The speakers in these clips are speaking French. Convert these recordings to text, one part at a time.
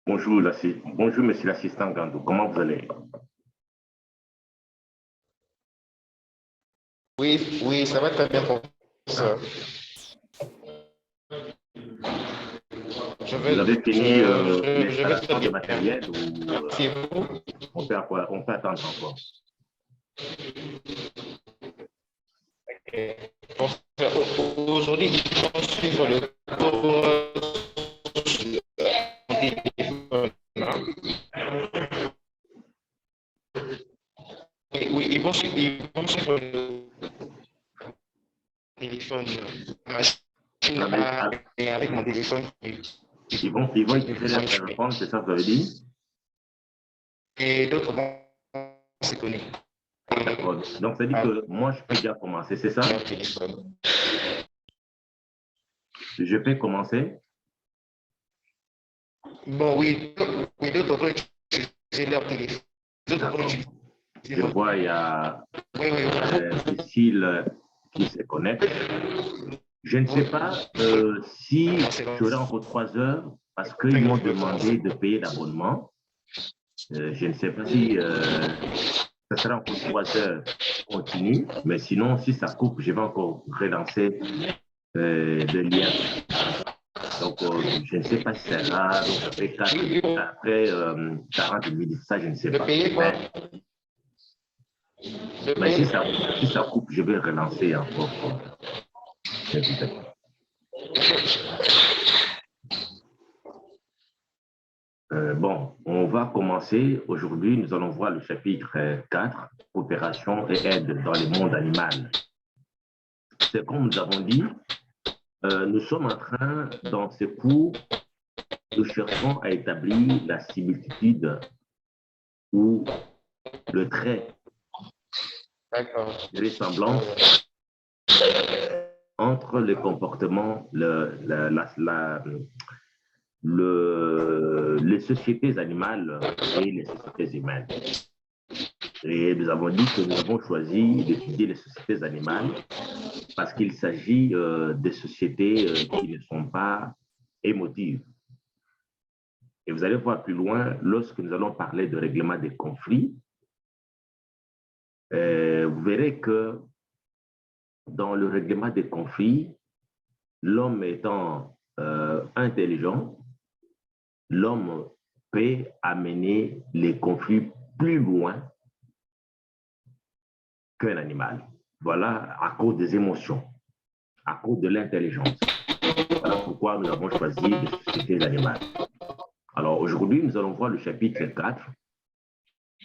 Bonjour, bonjour, monsieur l'assistant Gando. Comment vous allez? Oui, oui, ça va très bien, professeur. Vous avez fini l'installation de de matériel ou on peut attendre encore? Aujourd'hui, on suivre le cours. Oui, ils vont suivre le téléphone, avec mon téléphone. Ils vont utiliser leur téléphone, c'est ça que vous avez dit? Et d'autres vont se connecter. D'accord. Donc, ça dit que moi, je peux déjà commencer, c'est ça? Je peux commencer? Bon, oui, d'autres vont utiliser leur téléphone. Je vois, il y a Cécile qui se connecte. Je ne sais pas si j'aurai encore 3 heures parce qu'ils m'ont demandé de payer l'abonnement. Je ne sais pas si ça sera encore 3 heures continue, mais sinon, si ça coupe, je vais encore relancer le lien. Donc, je ne sais pas si ça sera, donc après 40 minutes, ça, je ne sais pas. Mais si ça coupe, je vais relancer encore. Bon, on va commencer. Aujourd'hui, nous allons voir le chapitre 4, coopération et aide dans le monde animal. C'est comme nous avons dit, nous sommes en train, dans ce cours, nous cherchons à établir la similitude ou le trait de ressemblance entre le comportement, les sociétés animales et les sociétés humaines. Et nous avons dit que nous avons choisi d'étudier les sociétés animales parce qu'il s'agit de sociétés qui ne sont pas émotives. Et vous allez voir plus loin, lorsque nous allons parler de règlement des conflits, vous verrez que dans le règlement des conflits, l'homme étant intelligent, l'homme peut amener les conflits plus loin qu'un animal. Voilà, à cause des émotions, à cause de l'intelligence. Voilà pourquoi nous avons choisi les sociétés animales. Alors aujourd'hui, nous allons voir le chapitre 4,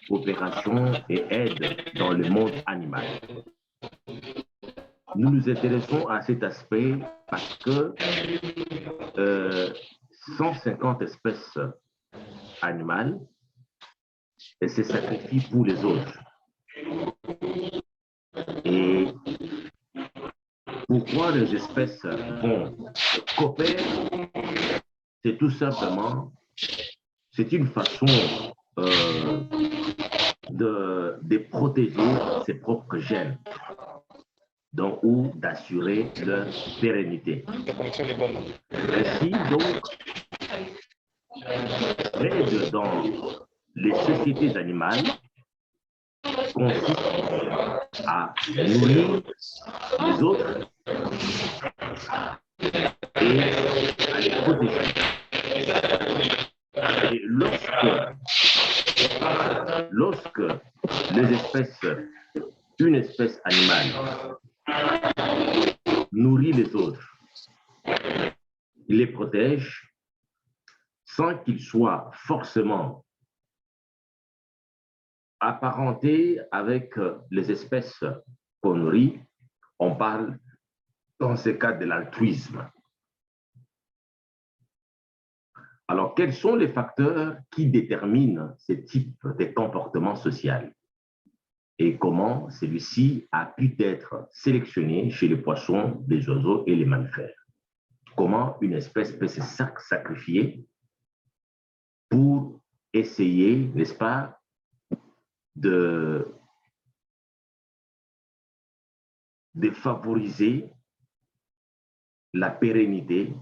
coopération et aide dans le monde animal. Nous nous intéressons à cet aspect parce que 150 espèces animales se sacrifient pour les autres. Et pourquoi les espèces vont coopérer? C'est tout simplement, c'est une façon de protéger ses propres gènes, donc, ou d'assurer leur pérennité. Ainsi, donc, l'aide dans les sociétés animales consiste à nourrir les autres et à les protéger. Et lorsque une espèce animale protège sans qu'il soit forcément apparenté avec les espèces qu'on nourrit. On parle dans ce cas de l'altruisme. Alors, quels sont les facteurs qui déterminent ce type de comportement social et comment celui-ci a pu être sélectionné chez les poissons, les oiseaux et les mammifères? Comment une espèce peut se sacrifier pour essayer, n'est-ce pas, de favoriser la pérennité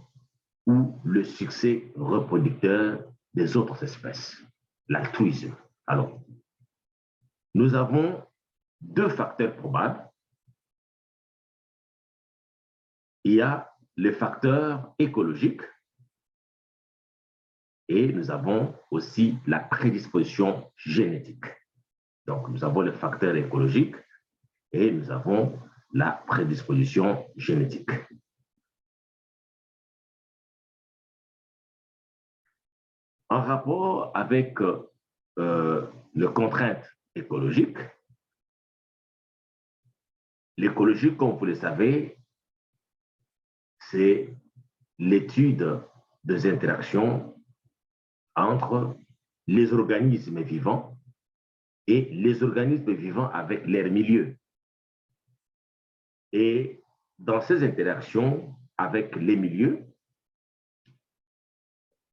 ou le succès reproducteur des autres espèces, l'altruisme. Alors, nous avons deux facteurs probables. Il y a le facteur écologique et nous avons aussi la prédisposition génétique. Donc, nous avons le facteur écologique et nous avons la prédisposition génétique. En rapport avec les contraintes écologiques, l'écologie, comme vous le savez, c'est l'étude des interactions entre les organismes vivants et les organismes vivants avec leur milieu. Et dans ces interactions avec les milieux,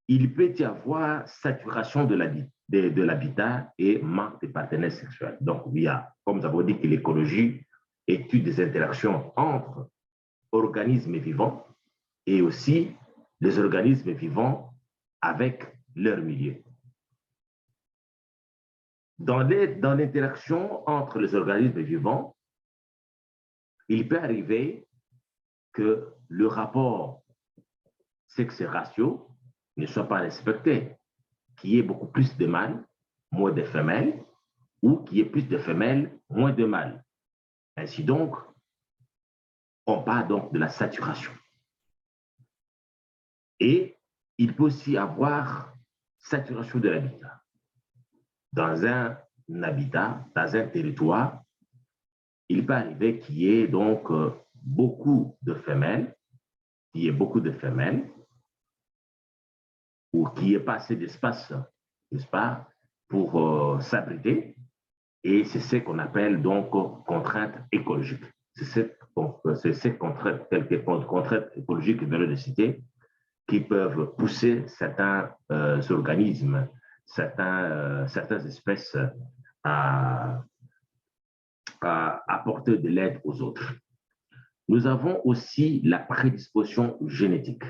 il peut y avoir saturation de l'habitat et manque de partenaires sexuels. Donc, il y a, comme nous avons dit, que l'écologie étudie des interactions entre organismes vivants et aussi les organismes vivants avec leur milieu. Dans l'interaction entre les organismes vivants, il peut arriver que le rapport sexe-ratio ne soit pas respecté, qu'il y ait beaucoup plus de mâles, moins de femelles, ou qu'il y ait plus de femelles, moins de mâles. Ainsi donc, on parle donc de la saturation. Et il peut aussi avoir saturation de l'habitat. Dans un habitat, dans un territoire, il peut arriver qu'il y ait donc beaucoup de femelles, ou qu'il n'y ait pas assez d'espace, n'est-ce pas, pour s'abriter. Et c'est ce qu'on appelle donc contrainte écologique. C'est ces contraintes, telles que contraintes écologiques que je viens de citer, qui peuvent pousser certains organismes, certaines espèces à apporter de l'aide aux autres. Nous avons aussi la prédisposition génétique.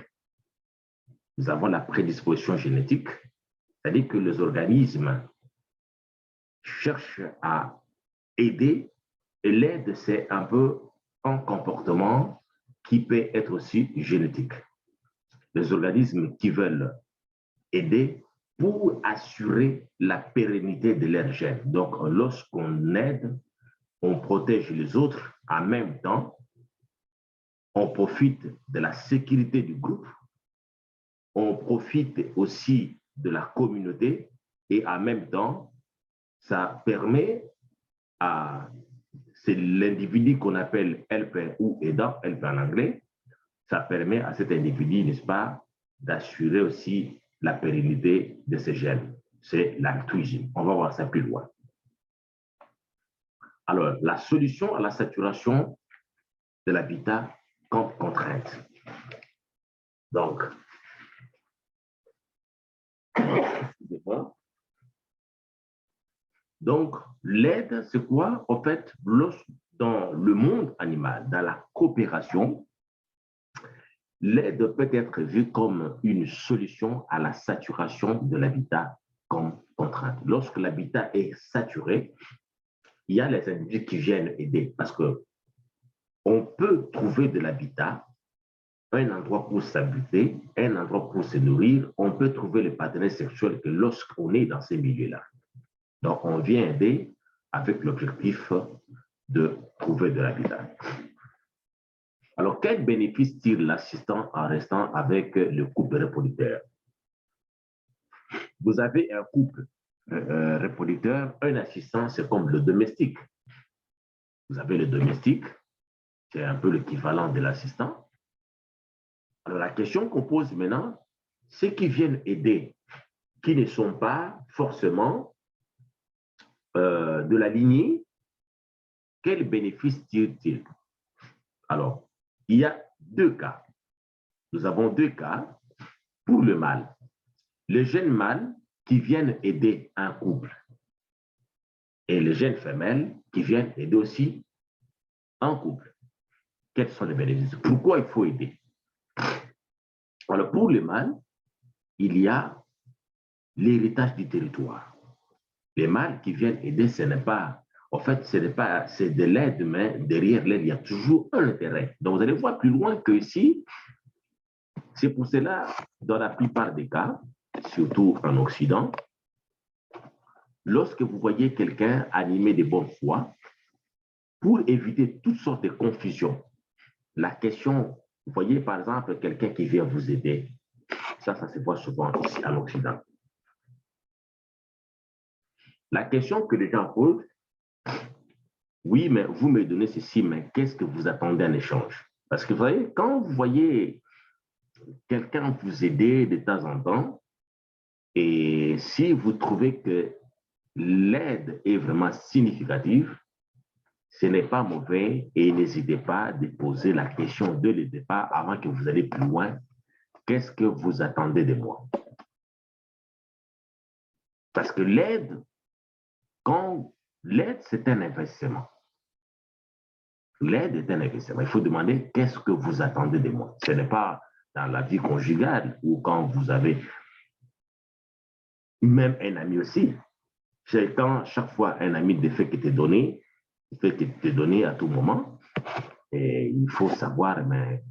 Nous avons la prédisposition génétique, c'est-à-dire que les organismes cherchent à aider, et l'aide, c'est un peu un comportement qui peut être aussi génétique. Les organismes qui veulent aider pour assurer la pérennité de leurs gènes. Donc, lorsqu'on aide, on protège les autres en même temps, on profite de la sécurité du groupe, on profite aussi de la communauté et en même temps, ça permet à, c'est l'individu qu'on appelle helper ou aidant, helper en anglais, ça permet à cet individu, n'est-ce pas, d'assurer aussi la pérennité de ces gènes. C'est l'altruisme. On va voir ça plus loin. Alors, la solution à la saturation de l'habitat comme contrainte. Donc, l'aide, c'est quoi? En fait, dans le monde animal, dans la coopération, l'aide peut être vue comme une solution à la saturation de l'habitat comme contrainte. Lorsque l'habitat est saturé, il y a les individus qui viennent aider parce qu'on peut trouver de l'habitat, un endroit pour s'habiter, un endroit pour se nourrir. On peut trouver les partenaires sexuels que lorsqu'on est dans ces milieux-là. Donc, on vient aider avec l'objectif de trouver de l'habitat. Alors, quel bénéfice tire l'assistant en restant avec le couple reproducteur? Vous avez un couple reproducteur, un assistant, c'est comme le domestique. Vous avez le domestique, c'est un peu l'équivalent de l'assistant. Alors, la question qu'on pose maintenant, ceux qui viennent aider, qui ne sont pas forcément de la lignée, quel bénéfice tire-t-il? Alors, il y a deux cas. Nous avons deux cas pour le mâle. Les jeunes mâles qui viennent aider un couple et les jeunes femelles qui viennent aider aussi un couple. Quels sont les bénéfices? Pourquoi il faut aider? Alors, pour le mâle, il y a l'héritage du territoire. Les mâles qui viennent aider, ce n'est pas, en fait, ce n'est pas, c'est de l'aide, mais derrière l'aide, il y a toujours un intérêt. Donc, vous allez voir plus loin que ici. C'est pour cela, dans la plupart des cas, surtout en Occident, lorsque vous voyez quelqu'un animé de bonne foi, pour éviter toutes sortes de confusions, la question, vous voyez par exemple quelqu'un qui vient vous aider, ça se voit souvent ici en Occident. La question que les gens posent, oui, mais vous me donnez ceci, mais qu'est-ce que vous attendez en échange? Parce que vous voyez, quand vous voyez quelqu'un vous aider de temps en temps, et si vous trouvez que l'aide est vraiment significative, ce n'est pas mauvais et n'hésitez pas de poser la question dès le départ avant que vous allez plus loin. Qu'est-ce que vous attendez de moi? Parce que l'aide, l'aide, c'est un investissement. L'aide est un investissement. Il faut demander qu'est-ce que vous attendez de moi. Ce n'est pas dans la vie conjugale ou quand vous avez même un ami aussi. Quand chaque fois un ami de fait qui t'est donné, il fait te donner à tout moment, et il faut savoir mais,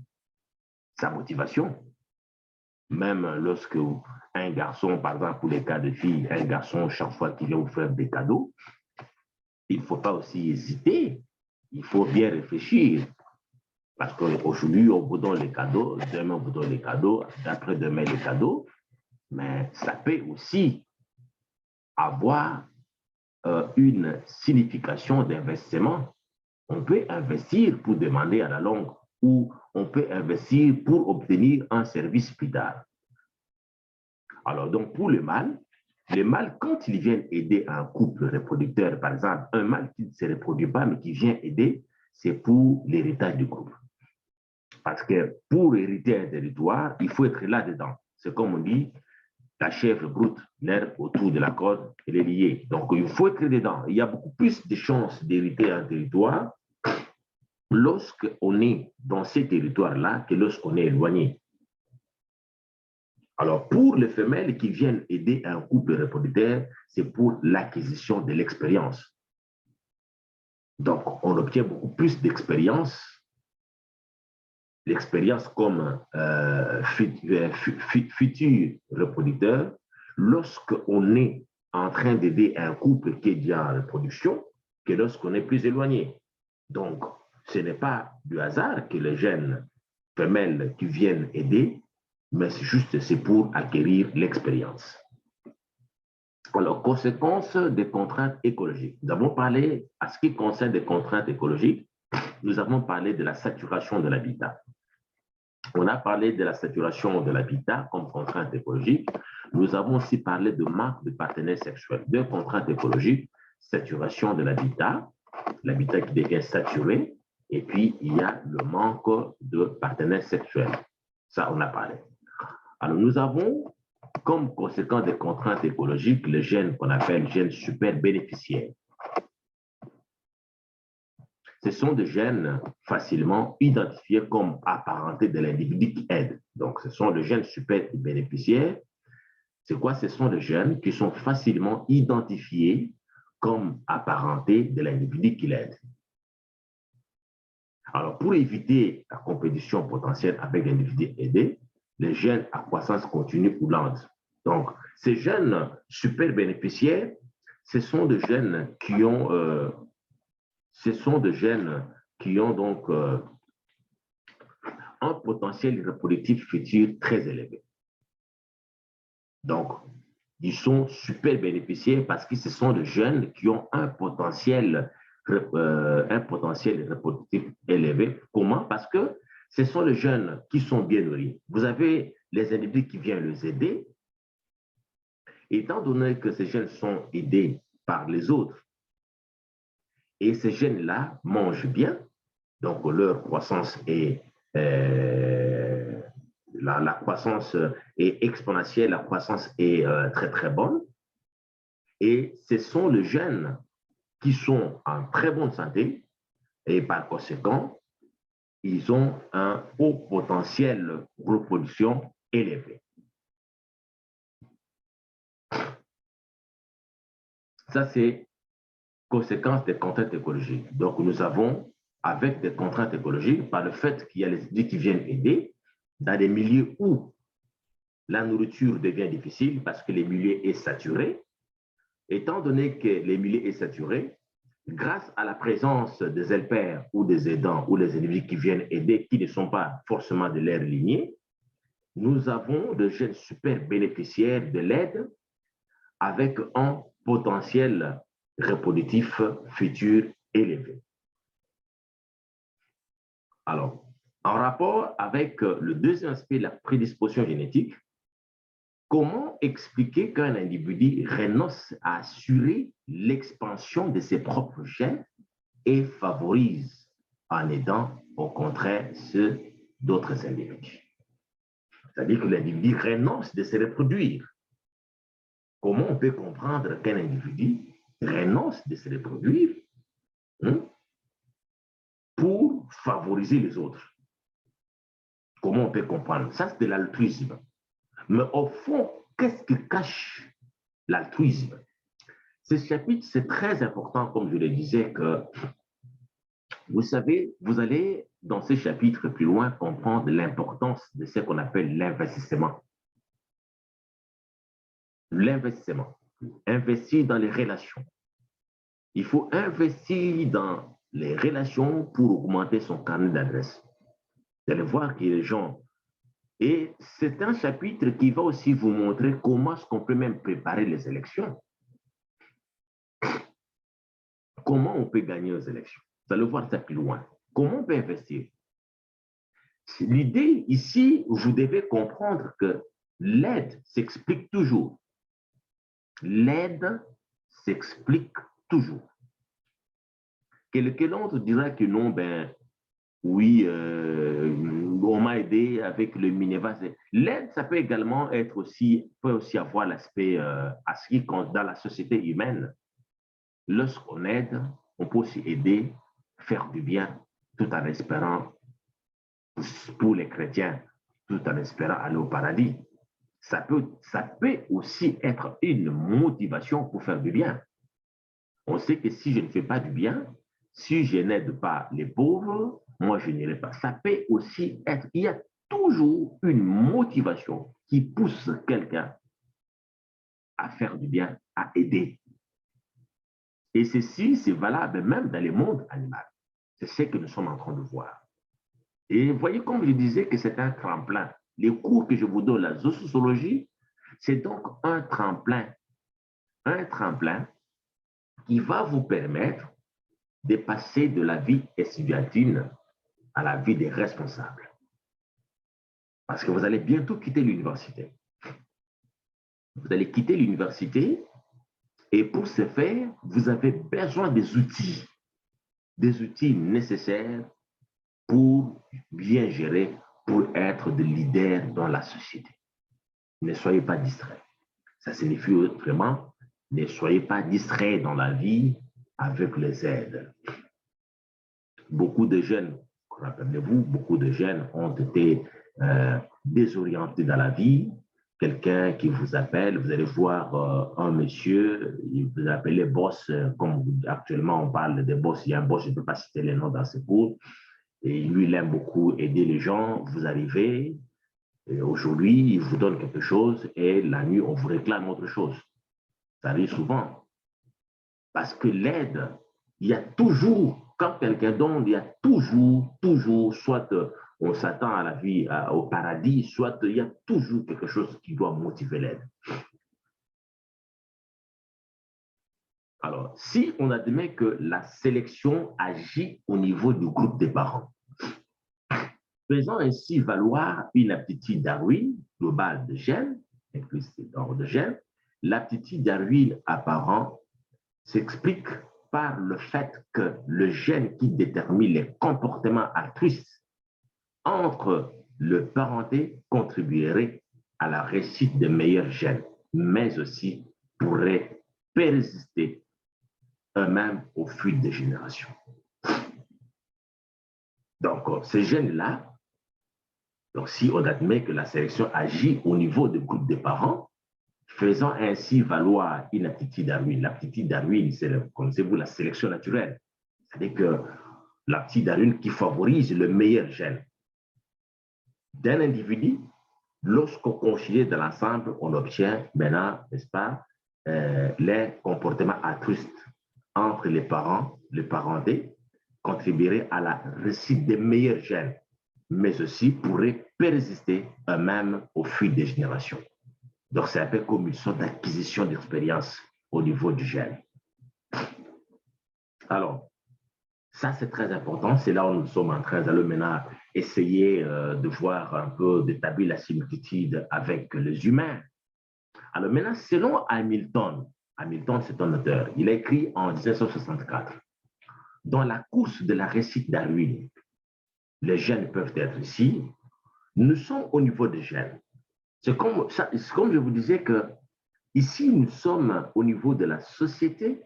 sa motivation. Même lorsque un garçon, par exemple, pour les cas de filles, un garçon, chaque fois qu'il vient vous faire des cadeaux, il ne faut pas aussi hésiter. Il faut bien réfléchir. Parce qu'aujourd'hui, on vous donne les cadeaux, demain, on vous donne les cadeaux, après-demain, les cadeaux. Mais ça peut aussi avoir une signification d'investissement. On peut investir pour demander à la longue ou on peut investir pour obtenir un service plus tard. Alors, donc, pour le mâle, quand ils viennent aider un couple reproducteur, par exemple, un mâle qui ne se reproduit pas, mais qui vient aider, c'est pour l'héritage du couple. Parce que pour hériter un territoire, il faut être là-dedans. C'est comme on dit, la chèvre broute l'herbe autour de la corde, elle est liée. Donc, il faut être dedans. Il y a beaucoup plus de chances d'hériter un territoire lorsqu'on est dans ces territoires-là que lorsqu'on est éloigné. Alors, pour les femelles qui viennent aider un couple reproducteur, c'est pour l'acquisition de l'expérience. Donc, on obtient beaucoup plus d'expérience, l'expérience comme futur reproducteur, lorsqu'on est en train d'aider un couple qui est déjà en reproduction, que lorsqu'on est plus éloigné. Donc, ce n'est pas du hasard que les jeunes femelles qui viennent aider, mais c'est pour acquérir l'expérience. Alors, conséquences des contraintes écologiques. Nous avons parlé, à ce qui concerne des contraintes écologiques, nous avons parlé de la saturation de l'habitat. On a parlé de la saturation de l'habitat comme contrainte écologique. Nous avons aussi parlé de manque de partenaires sexuels. Deux contraintes écologiques, saturation de l'habitat qui devient saturé, et puis il y a le manque de partenaires sexuels. Ça, on a parlé. Alors, nous avons, comme conséquence des contraintes écologiques, les gènes qu'on appelle gènes super bénéficiaires. Ce sont des gènes facilement identifiés comme apparentés de l'individu qui aide. Donc, ce sont les gènes super bénéficiaires. C'est quoi? Ce sont des gènes qui sont facilement identifiés comme apparentés de l'individu qui l'aide. Alors, pour éviter la compétition potentielle avec l'individu aidé, les gènes à croissance continue ou lente. Donc, ces gènes super bénéficiaires, ce sont des gènes qui ont, donc un potentiel reproductif futur très élevé. Donc, ils sont super bénéficiaires parce que ce sont des jeunes qui ont un potentiel reproductif élevé. Comment? Parce que ce sont les jeunes qui sont bien nourris. Vous avez les individus qui viennent les aider. Étant donné que ces jeunes sont aidés par les autres, et ces jeunes-là mangent bien, donc leur croissance est la croissance est exponentielle, la croissance est très très bonne. Et ce sont les jeunes qui sont en très bonne santé et par conséquent, ils ont un haut potentiel de reproduction élevé. Ça, c'est conséquence des contraintes écologiques. Donc, nous avons, avec des contraintes écologiques, par le fait qu'il y a les individus qui viennent aider, dans des milieux où la nourriture devient difficile parce que les milieux sont saturés, étant donné que les milieux sont saturés, grâce à la présence des helpers ou des aidants ou les individus qui viennent aider, qui ne sont pas forcément de leur lignée, nous avons de jeunes super bénéficiaires de l'aide avec un potentiel reproductif futur élevé. Alors, en rapport avec le deuxième aspect, la prédisposition génétique, comment expliquer qu'un individu renonce à assurer l'expansion de ses propres gènes et favorise en aidant au contraire ceux d'autres individus? C'est-à-dire que l'individu renonce de se reproduire. Comment on peut comprendre qu'un individu renonce de se reproduire pour favoriser les autres? Comment on peut comprendre? Ça, c'est de l'altruisme. Mais au fond, qu'est-ce que cache l'altruisme? Ce chapitre, c'est très important, comme je le disais, que vous savez, vous allez dans ce chapitre plus loin comprendre l'importance de ce qu'on appelle l'investissement. L'investissement. Investir dans les relations. Il faut investir dans les relations pour augmenter son carnet d'adresse. Vous allez voir que les gens... Et c'est un chapitre qui va aussi vous montrer comment est-ce qu'on peut même préparer les élections. Comment on peut gagner aux élections? Vous allez voir ça plus loin. Comment on peut investir? L'idée ici, vous devez comprendre que l'aide s'explique toujours. L'aide s'explique toujours. Quelqu'un d'autre dira que non, ben oui, on m'a aidé avec le Minerva. L'aide, ça peut également être aussi, peut aussi avoir l'aspect à ce qui compte dans la société humaine. Lorsqu'on aide, on peut aussi aider, faire du bien, tout en espérant, pour les chrétiens, tout en espérant aller au paradis. Ça peut aussi être une motivation pour faire du bien. On sait que si je ne fais pas du bien, si je n'aide pas les pauvres, moi je n'irai pas. Ça peut aussi être, il y a toujours une motivation qui pousse quelqu'un à faire du bien, à aider. Et ceci, c'est valable même dans le monde animal. C'est ce que nous sommes en train de voir. Et voyez, comme je disais que c'est un tremplin. Les cours que je vous donne, la zoosociologie, c'est donc un tremplin qui va vous permettre de passer de la vie estudiantine à la vie des responsables. Parce que vous allez bientôt quitter l'université. Vous allez quitter l'université et pour ce faire, vous avez besoin des outils nécessaires pour bien gérer, pour être des leaders dans la société. Ne soyez pas distraits. Ça signifie autrement, ne soyez pas distraits dans la vie avec les aides. Beaucoup de jeunes, rappelez-vous, beaucoup de jeunes ont été désorientés dans la vie. Quelqu'un qui vous appelle, vous allez voir un monsieur, il vous appelle boss, comme actuellement on parle des boss, il y a un boss, je ne peux pas citer les noms dans ce cours, et lui, il aime beaucoup aider les gens. Vous arrivez, aujourd'hui, il vous donne quelque chose, et la nuit, on vous réclame autre chose. Ça arrive souvent. Parce que l'aide, il y a toujours, quand quelqu'un donne, il y a toujours, soit on s'attend à la vie, au paradis, soit il y a toujours quelque chose qui doit motiver l'aide. Alors, si on admet que la sélection agit au niveau du groupe des parents, faisant ainsi valoir une aptitude Darwin globale de gènes, incluse d'ordre de gènes, l'aptitude Darwin apparent s'explique par le fait que le gène qui détermine les comportements altruistes entre le parenté contribuerait à la réussite des meilleurs gènes, mais aussi pourrait persister eux-mêmes au fil des générations. Donc, ces gènes-là, donc si on admet que la sélection agit au niveau du groupe des parents, faisant ainsi valoir une aptitude Darwin. L'aptitude Darwin, c'est, connaissez-vous, la sélection naturelle. C'est-à-dire que l'aptitude Darwin qui favorise le meilleur gène d'un individu, lorsqu'on considère dans l'ensemble, on obtient maintenant, n'est-ce pas, les comportements altruistes entre les parents, les parentés, contribueraient à la réussite des meilleurs gènes, mais aussi pourraient persister eux-mêmes au fil des générations. Donc, c'est un peu comme une sorte d'acquisition d'expérience au niveau du gène. Alors, ça, c'est très important. C'est là où nous sommes en train d'aller maintenant essayer de voir un peu, d'établir la similitude avec les humains. Alors maintenant, selon Hamilton, Hamilton, c'est un auteur, il a écrit en 1964, dans la course de la réussite Darwin, les gènes peuvent être ici, nous sommes au niveau des gènes. C'est comme je vous disais que ici, nous sommes au niveau de la société.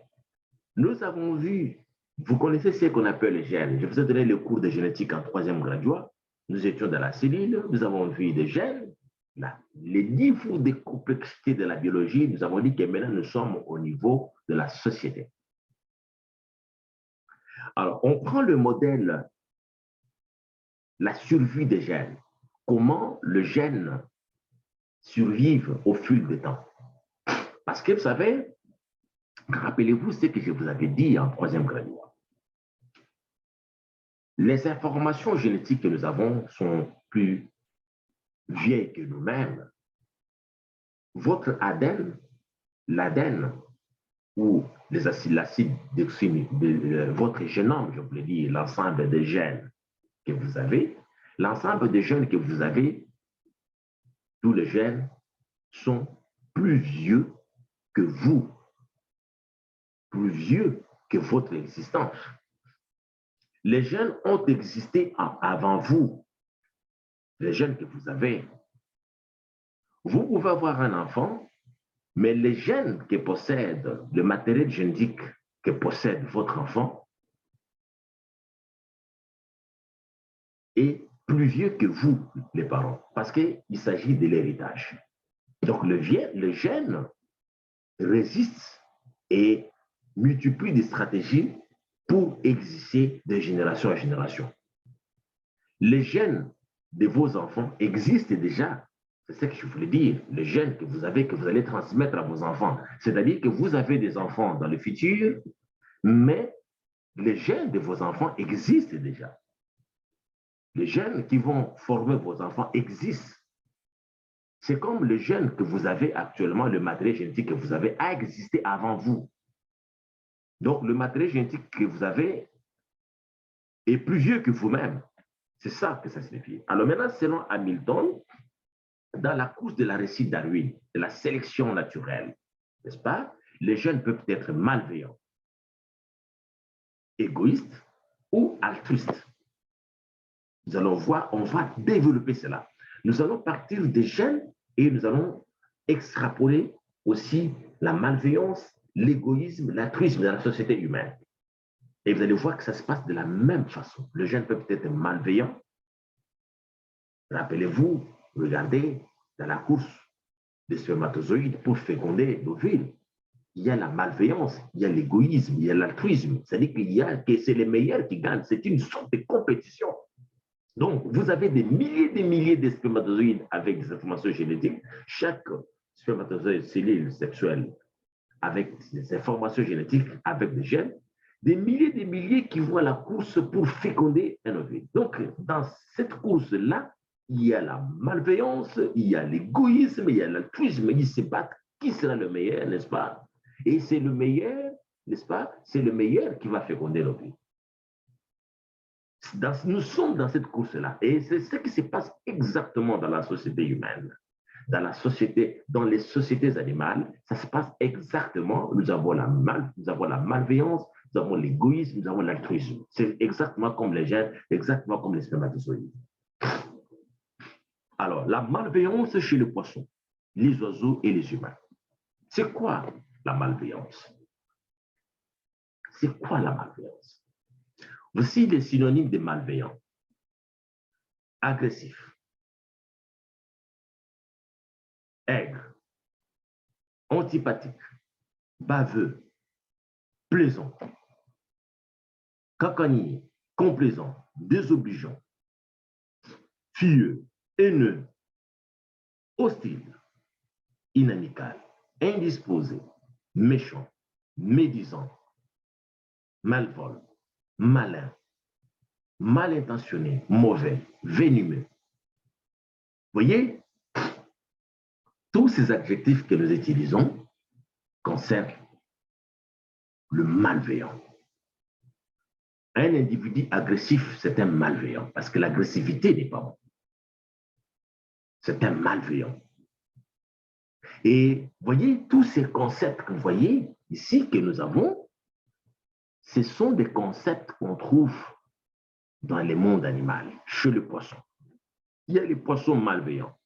Nous avons vu, vous connaissez ce qu'on appelle les gènes. Je vous ai donné le cours de génétique en 3e graduat. Nous étions dans la cellule, nous avons vu des gènes. Là, les niveaux de complexité de la biologie, nous avons dit que maintenant nous sommes au niveau de la société. Alors, on prend le modèle, la survie des gènes. Comment le gène survive au fil du temps. Parce que vous savez, rappelez-vous ce que je vous avais dit en 3e graduat. Les informations génétiques que nous avons sont plus vieilles que nous-mêmes. Votre ADN, l'ADN, ou l'acide votre génome, je voulais dire, l'ensemble des gènes que vous avez, l'ensemble des gènes que vous avez, tous les gènes sont plus vieux que vous, plus vieux que votre existence. Les gènes ont existé avant vous, les gènes que vous avez. Vous pouvez avoir un enfant, mais les gènes que possède, le matériel génétique que possède votre enfant est plus vieux que vous, les parents, parce qu'il s'agit de l'héritage. Donc, le gène résiste et multiplie des stratégies pour exister de génération en génération. Les gènes de vos enfants existent déjà. C'est ce que je voulais dire. Les gènes que vous avez, que vous allez transmettre à vos enfants. C'est-à-dire que vous avez des enfants dans le futur, mais les gènes de vos enfants existent déjà. Les gènes qui vont former vos enfants existent. C'est comme le gène que vous avez actuellement, le matériel génétique que vous avez a existé avant vous. Donc, le matériel génétique que vous avez est plus vieux que vous-même. C'est ça que ça signifie. Alors maintenant, selon Hamilton, dans la course de la réussite Darwin, de la sélection naturelle, n'est-ce pas? Les gènes peuvent être malveillants, égoïstes ou altruistes. Nous allons voir, on va développer cela. Nous allons partir des gènes et nous allons extrapoler aussi la malveillance, l'égoïsme, l'altruisme dans la société humaine. Et vous allez voir que ça se passe de la même façon. Les gènes peuvent être malveillants. Rappelez-vous, regardez, dans la course des spermatozoïdes pour féconder l'ovule, il y a la malveillance, il y a l'égoïsme, il y a l'altruisme. C'est-à-dire que c'est les meilleurs qui gagnent. C'est une sorte de compétition. Donc, vous avez des milliers de spermatozoïdes avec des informations génétiques. Chaque spermatozoïde, cellule sexuelle, avec des informations génétiques, avec des gènes. des milliers qui vont à la course pour féconder un ovume. Donc, dans cette course-là, il y a la malveillance, il y a l'égoïsme, il y a l'altruisme. Ils se battent qui sera le meilleur, n'est-ce pas? Et c'est le meilleur, n'est-ce pas? C'est le meilleur qui va féconder l'ovume. Nous sommes dans cette course-là. Et c'est ce qui se passe exactement dans la société humaine. Dans les sociétés animales, ça se passe exactement. Nous avons la malveillance, nous avons l'égoïsme, nous avons l'altruisme. C'est exactement comme les gènes, exactement comme les spermatozoïdes. Alors, la malveillance chez le poisson, les oiseaux et les humains. C'est quoi la malveillance? C'est quoi la malveillance? Voici les synonymes de malveillant. Agressif, aigre, antipathique, baveux, plaisant, cacanier, complaisant, désobligeant, fieux, haineux, hostile, inamical, indisposé, méchant, médisant, malvol, malin, mal intentionné, mauvais, venimeux. Vous voyez, tous ces adjectifs que nous utilisons concernent le malveillant. Un individu agressif, c'est un malveillant, parce que l'agressivité n'est pas bon. C'est un malveillant. Et voyez, tous ces concepts que vous voyez ici, que nous avons, ce sont des concepts qu'on trouve dans le monde animal, chez le poisson. Il y a les poissons malveillants,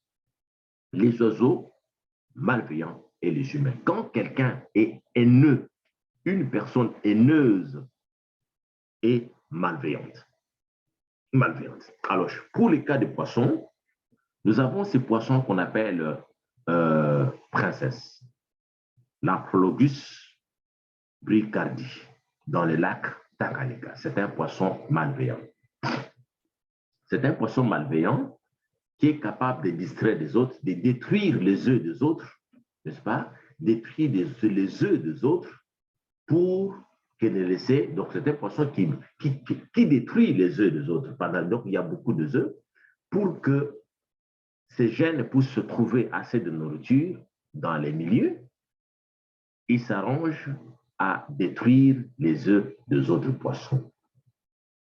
les oiseaux malveillants et les humains. Quand quelqu'un est haineux, une personne haineuse et malveillante. Alors, pour les cas de poissons, nous avons ces poissons qu'on appelle princesses. L'Amphalogus bricardi, dans le lac Tanganyika. C'est un poisson malveillant. C'est un poisson malveillant qui est capable de distraire les autres, de détruire les œufs des autres, n'est-ce pas? Détruire les œufs des autres pour que les laisser. Donc, c'est un poisson qui détruit les œufs des autres. Donc, il y a beaucoup d'œufs pour que ces gènes puissent se trouver assez de nourriture dans les milieux. Ils s'arrangent à détruire les œufs des autres poissons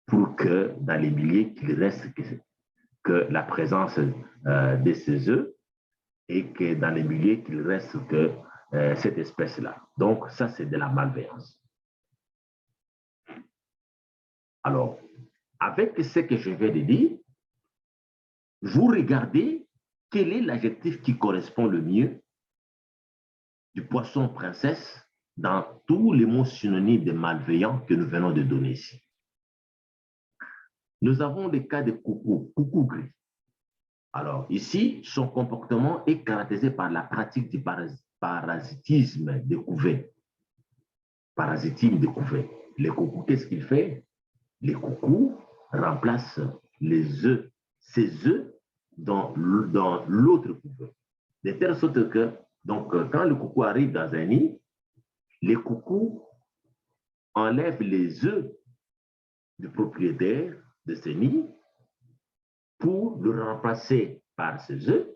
pour que dans les milieux, qu'il reste que la présence de ces œufs et que dans les milieux, qu'il reste que cette espèce-là. Donc, ça, c'est de la malveillance. Alors, avec ce que je viens de dire, vous regardez quel est l'adjectif qui correspond le mieux du poisson princesse dans tous les mots synonymes de malveillant que nous venons de donner ici. Nous avons le cas de coucou gris. Alors, ici, son comportement est caractérisé par la pratique du parasitisme découvert. Parasitisme découvert. Les coucous, qu'est-ce qu'il fait? Les coucous remplacent les œufs, ces œufs dans l'autre coucou. De telle sorte que, donc, quand le coucou arrive dans un nid, les coucous enlèvent les œufs du propriétaire de ce nid pour le remplacer par ses œufs.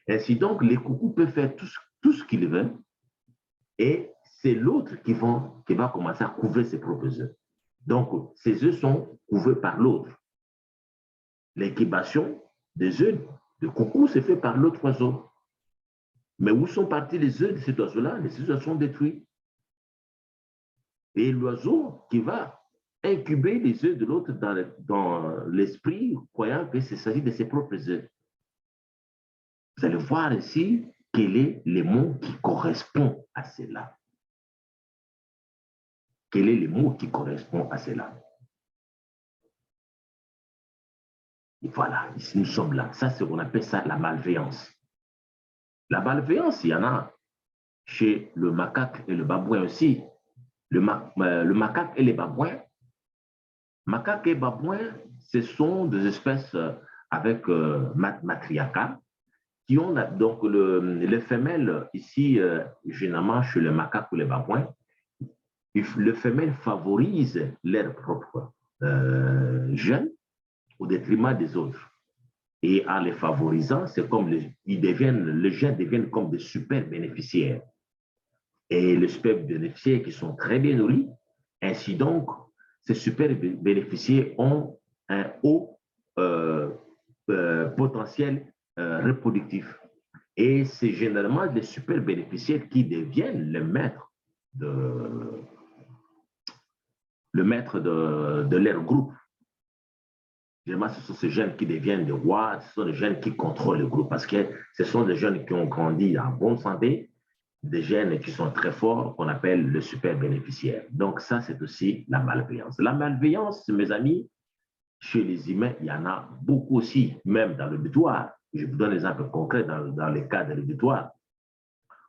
Ainsi donc, les coucous peuvent faire tout ce qu'ils veulent et c'est l'autre qui va commencer à couvrir ses propres œufs. Donc, ces œufs sont couverts par l'autre. L'incubation des œufs de coucou se fait par l'autre oiseau. Mais où sont partis les œufs de cet oiseau-là? Les œufs sont détruits. Et l'oiseau qui va incuber les œufs de l'autre dans l'esprit, croyant que c'est s'agit de ses propres œufs. Vous allez voir ici quel est le mot qui correspond à cela. Quel est le mot qui correspond à cela? Et voilà, ici nous sommes là. Ça, c'est on appelle ça la malveillance. La malveillance, il y en a chez le macaque et le babouin aussi. Le macaque et les babouins. Macaque et babouin, ce sont des espèces avec matriarcat qui ont donc les femelles ici, généralement chez le macaque ou les babouins, le femelle favorise leurs propres jeunes au détriment des autres. Et en les favorisant, c'est comme les jeunes deviennent comme des super bénéficiaires. Et les super bénéficiaires qui sont très bien nourris, ainsi donc, ces super bénéficiaires ont un haut potentiel reproductif. Et c'est généralement les super bénéficiaires qui deviennent le maître de leur groupe. Généralement, ce sont ces jeunes qui deviennent des rois, ce sont les jeunes qui contrôlent le groupe parce que ce sont des jeunes qui ont grandi en bonne santé, des jeunes qui sont très forts, qu'on appelle le super bénéficiaire. Donc ça, c'est aussi la malveillance. La malveillance, mes amis, chez les humains, il y en a beaucoup aussi, même dans l'auditoire. Je vous donne un exemple concret dans le cas de l'auditoire.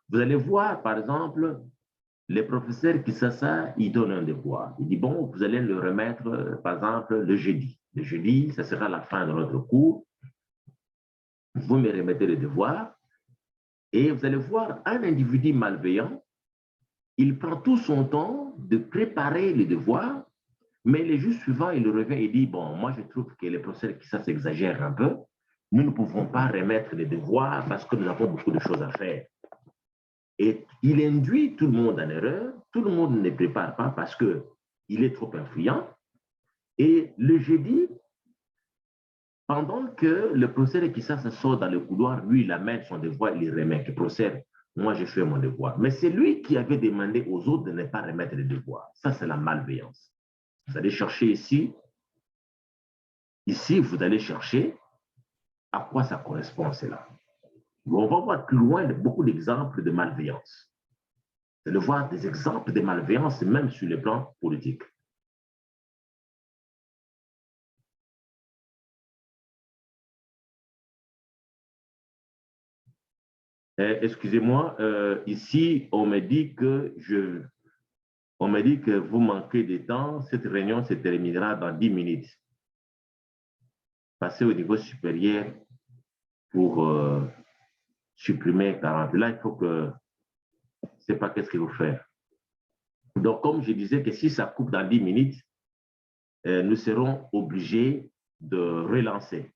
Vous allez voir, par exemple, les professeurs qui s'assoient, ils donnent un devoir. Ils disent, bon, vous allez le remettre, par exemple, le jeudi. Le jeudi, ça sera la fin de notre cours. Vous me remettez le devoir et vous allez voir un individu malveillant, il prend tout son temps de préparer le devoir, mais le jour suivant, il revient et dit, bon, moi, je trouve que les professeurs qui s'exagèrent un peu. Nous ne pouvons pas remettre les devoirs parce que nous avons beaucoup de choses à faire. Et il induit tout le monde en erreur, tout le monde ne prépare pas parce qu'il est trop influent. Et le jeudi, pendant que le professeur qui se sort dans le couloir, lui, il amène son devoir, il remet. Le professeur, moi, je fais mon devoir. Mais c'est lui qui avait demandé aux autres de ne pas remettre les devoirs. Ça, c'est la malveillance. Vous allez chercher ici. Ici, vous allez chercher à quoi ça correspond, cela. On va voir plus loin beaucoup d'exemples de malveillance. C'est de voir des exemples de malveillance, même sur le plan politique. Excusez-moi, ici, on me dit que vous manquez de temps. Cette réunion se terminera dans 10 minutes. Passez au niveau supérieur pour supprimer 40. Là, il faut que... Je ne sais pas qu'est-ce qu'il faut faire. Donc, comme je disais que si ça coupe dans 10 minutes, nous serons obligés de relancer.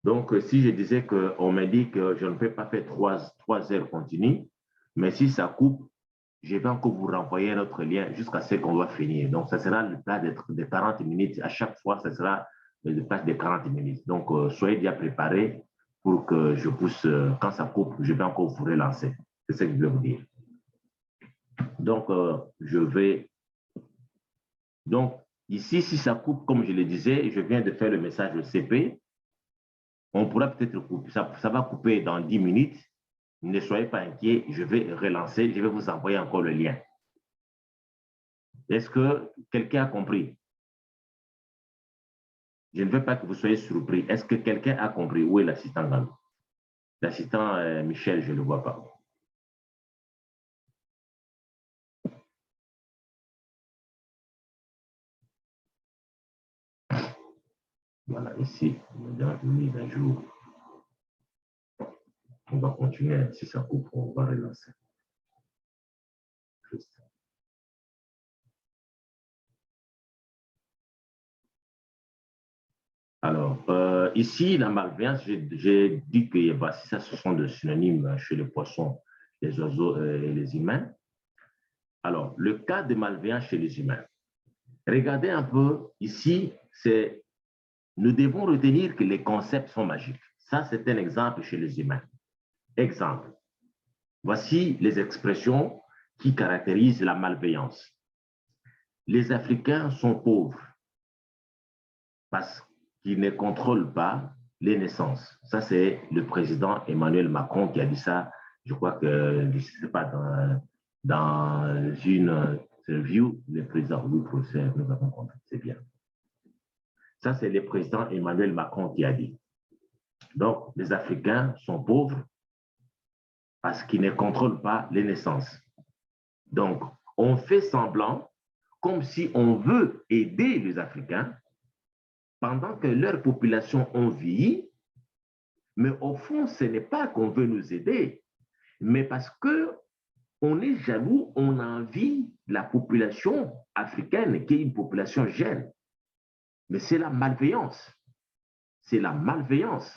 Donc, si je disais qu'on m'a dit que je ne peux pas faire 3 heures continues, mais si ça coupe, je vais encore vous renvoyer un autre lien jusqu'à ce qu'on va finir. Donc, ça sera le plat de 40 minutes. À chaque fois, ça sera le plat de 40 minutes. Donc, soyez déjà préparés pour que je puisse, quand ça coupe, je vais encore vous relancer. C'est ce que je vais vous dire. Donc, Donc, ici, si ça coupe, comme je le disais, je viens de faire le message CP. On pourra peut-être couper, ça va couper dans 10 minutes. Ne soyez pas inquiets, je vais relancer, je vais vous envoyer encore le lien. Est-ce que quelqu'un a compris? Je ne veux pas que vous soyez surpris. Est-ce que quelqu'un a compris? Où est l'assistant Gandhi? L'assistant Michel, je ne le vois pas. Voilà, ici, on a une mise à jour. On va continuer. Si ça coupe, on va relancer. Juste. Alors, ici, la malveillance, j'ai dit que voici ça, ce sont des synonymes chez les poissons, les oiseaux et les humains. Alors, le cas de malveillance chez les humains. Regardez un peu, ici, nous devons retenir que les concepts sont magiques. Ça, c'est un exemple chez les humains. Exemple. Voici les expressions qui caractérisent la malveillance. Les Africains sont pauvres parce qu'ils ne contrôlent pas les naissances. Ça, c'est le président Emmanuel Macron qui a dit ça. Je crois que, je ne sais pas, dans une interview, le président, oui, professeur, nous avons compris, c'est bien. Ça, c'est le président Emmanuel Macron qui a dit. Donc, les Africains sont pauvres parce qu'ils ne contrôlent pas les naissances. Donc, on fait semblant comme si on veut aider les Africains pendant que leurs populations ont vieilli, mais au fond, ce n'est pas qu'on veut nous aider, mais parce qu'on est jaloux, on a envie de la population africaine qui est une population jeune. Mais c'est la malveillance. C'est la malveillance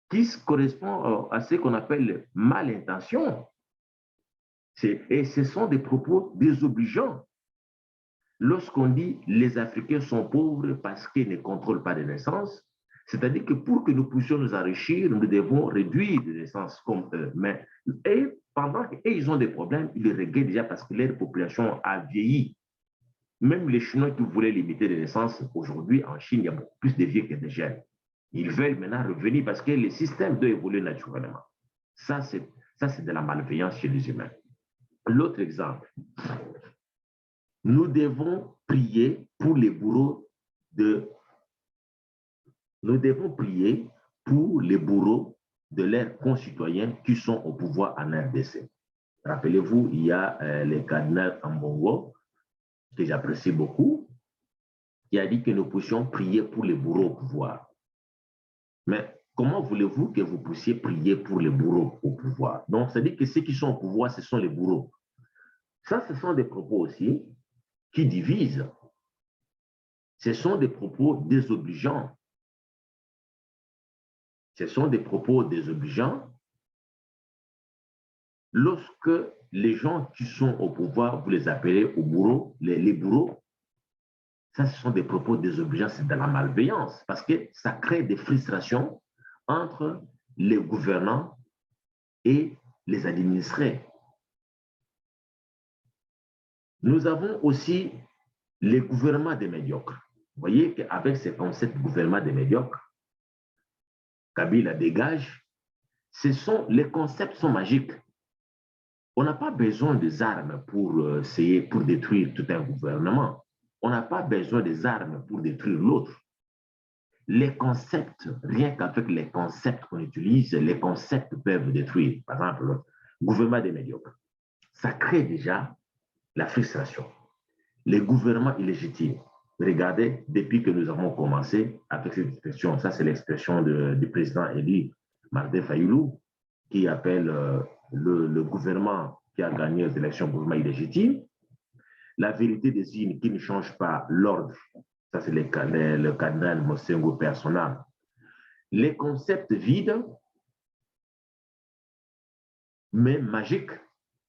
qui correspond à ce qu'on appelle malintention. Et ce sont des propos désobligeants. Lorsqu'on dit les Africains sont pauvres parce qu'ils ne contrôlent pas les naissances, c'est-à-dire que pour que nous puissions nous enrichir, nous devons réduire les naissances comme eux. Et pendant qu'ils ont des problèmes, ils les regrettent déjà parce que leur population a vieilli. Même les Chinois qui voulaient limiter les naissances, aujourd'hui en Chine, il y a beaucoup plus de vieux que de jeunes. Ils veulent maintenant revenir parce que le système doit évoluer naturellement. Ça, c'est de la malveillance chez les humains. L'autre exemple, nous devons prier pour les bourreaux de leurs concitoyens qui sont au pouvoir en RDC. Rappelez-vous, il y a le cardinal Ambongo, que j'apprécie beaucoup, qui a dit que nous puissions prier pour les bourreaux au pouvoir. Mais comment voulez-vous que vous puissiez prier pour les bourreaux au pouvoir? Donc, ça dit que ceux qui sont au pouvoir, ce sont les bourreaux. Ça, ce sont des propos aussi qui divisent. Ce sont des propos désobligeants. Ce sont des propos désobligeants lorsque les gens qui sont au pouvoir, vous les appelez aux bourreaux, les bourreaux. Ça, ce sont des propos désobligeants, c'est de la malveillance parce que ça crée des frustrations entre les gouvernants et les administrés. Nous avons aussi les gouvernements des médiocres. Vous voyez qu'avec ce concept de gouvernement des médiocres, Kabila dégage, les concepts sont magiques. On n'a pas besoin des armes pour essayer, pour détruire tout un gouvernement. On n'a pas besoin des armes pour détruire l'autre. Les concepts, rien qu'avec les concepts qu'on utilise, les concepts peuvent détruire. Par exemple, le gouvernement des médiocres. Ça crée déjà la frustration. Les gouvernements illégitimes. Regardez, depuis que nous avons commencé avec cette expression, ça c'est l'expression du président élu, Martin Fayoulou, qui appelle le gouvernement qui a gagné les élections, gouvernement illégitime. La vérité des urnes qui ne change pas l'ordre. Ça, c'est le cardinal Mosengo personnel. Les concepts vides, mais magiques,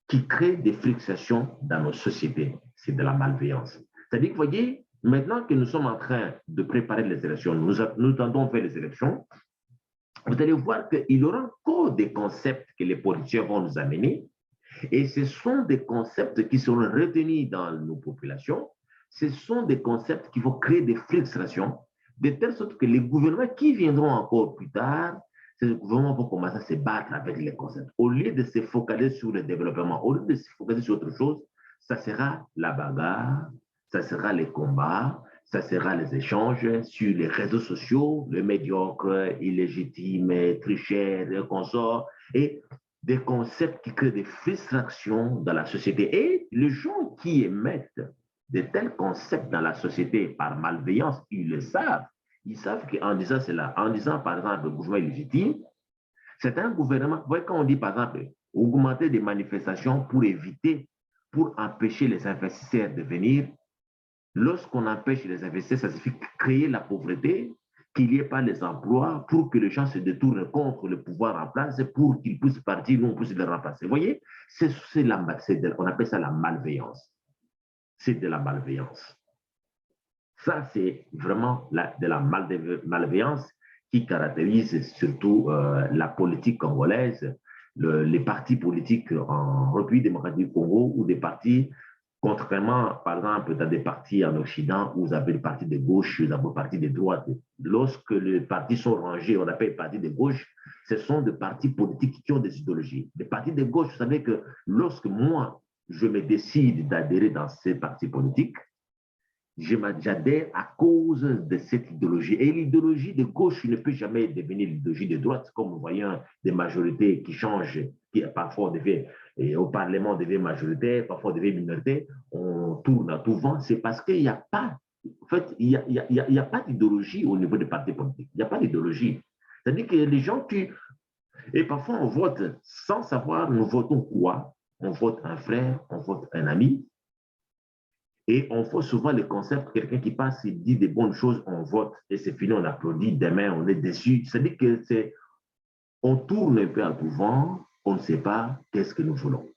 qui créent des frictions dans nos sociétés. C'est de la malveillance. C'est-à-dire que, vous voyez, maintenant que nous sommes en train de préparer les élections, nous tendons vers les élections, vous allez voir qu'il y aura encore des concepts que les politiciens vont nous amener. Et ce sont des concepts qui seront retenus dans nos populations. Ce sont des concepts qui vont créer des frustrations, de telle sorte que les gouvernements qui viendront encore plus tard, ces gouvernements vont commencer à se battre avec les concepts. Au lieu de se focaliser sur le développement, au lieu de se focaliser sur autre chose, ça sera la bagarre, ça sera les combats, ça sera les échanges sur les réseaux sociaux, le médiocre, illégitime, tricheur, consort, et des concepts qui créent des frustrations dans la société. Et les gens qui émettent de tels concepts dans la société par malveillance, ils le savent. Ils savent qu'en disant cela, en disant par exemple le gouvernement illégitime, c'est un gouvernement, vous voyez quand on dit par exemple augmenter des manifestations pour éviter, pour empêcher les investisseurs de venir, lorsqu'on empêche les investisseurs, ça signifie créer la pauvreté, qu'il n'y ait pas les emplois, pour que les gens se détournent contre le pouvoir en place, pour qu'ils puissent partir, nous on puisse les remplacer. Vous voyez, on appelle ça la malveillance. C'est de la malveillance. Ça, c'est vraiment de la malveillance qui caractérise surtout la politique congolaise, les partis politiques en République démocratique du Congo ou des partis, contrairement, par exemple, dans des partis en Occident où vous avez les partis de gauche, vous avez les partis de droite. Lorsque les partis sont rangés, on appelle les partis de gauche, ce sont des partis politiques qui ont des idéologies. Les partis de gauche, vous savez que lorsque moi, je me décide d'adhérer dans ces partis politiques, j'adhère à cause de cette idéologie. Et l'idéologie de gauche ne peut jamais devenir l'idéologie de droite, comme nous voyons des majorités qui changent, qui parfois au Parlement devient majoritaire, parfois devient minoritaire, on tourne à tout vent. C'est parce qu'il n'y a pas, en fait, il y a pas d'idéologie au niveau des partis politiques. Il n'y a pas d'idéologie. C'est-à-dire que les gens qui... Et parfois, on vote sans savoir, nous votons quoi? On vote un frère, on vote un ami. Et on voit souvent le concept, quelqu'un qui passe, il dit des bonnes choses, on vote, et c'est fini, on applaudit, demain, on est déçu. C'est-à-dire que on tourne un peu à tout vent, on ne sait pas qu'est-ce que nous voulons.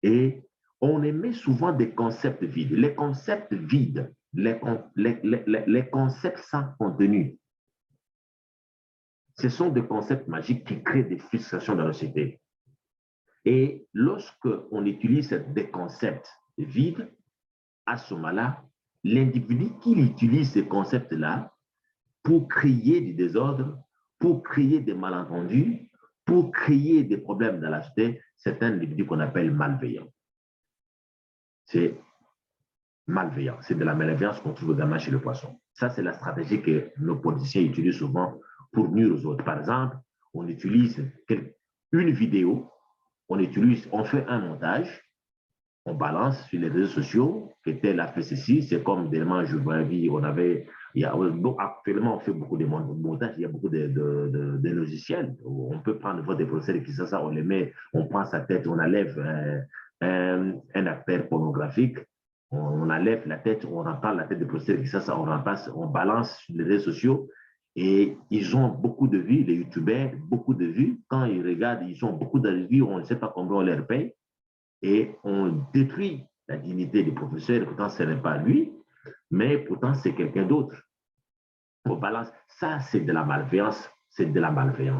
Et on émet souvent des concepts vides. Les concepts vides, les concepts sans contenu, ce sont des concepts magiques qui créent des frustrations dans la société. Et lorsqu'on utilise des concepts vides, à ce moment-là, l'individu qui utilise ces concepts-là pour créer du désordre, pour créer des malentendus, pour créer des problèmes dans la société, c'est un individu qu'on appelle malveillant. C'est malveillant. C'est de la malveillance qu'on trouve également chez le poisson. Ça, c'est la stratégie que nos politiciens utilisent souvent pour nuire aux autres. Par exemple, on utilise une vidéo, on fait un montage, on balance sur les réseaux sociaux que tel a fait ceci. C'est comme dernièrement, je vois vie, actuellement, on fait beaucoup de montages, il y a beaucoup de logiciels. On peut prendre votre procès qui ça, on les met, on prend sa tête, on enlève un acteur pornographique, on enlève la tête, on remplace la tête de procès qui ça, on remplace, on balance sur les réseaux sociaux. Et ils ont beaucoup de vues, les youtubeurs, beaucoup de vues. Quand ils regardent, ils ont beaucoup de vues, on ne sait pas combien on leur paye. Et on détruit la dignité du professeur. Pourtant, ce n'est pas lui, mais pourtant, c'est quelqu'un d'autre. On balance. Ça, c'est de la malveillance. C'est de la malveillance.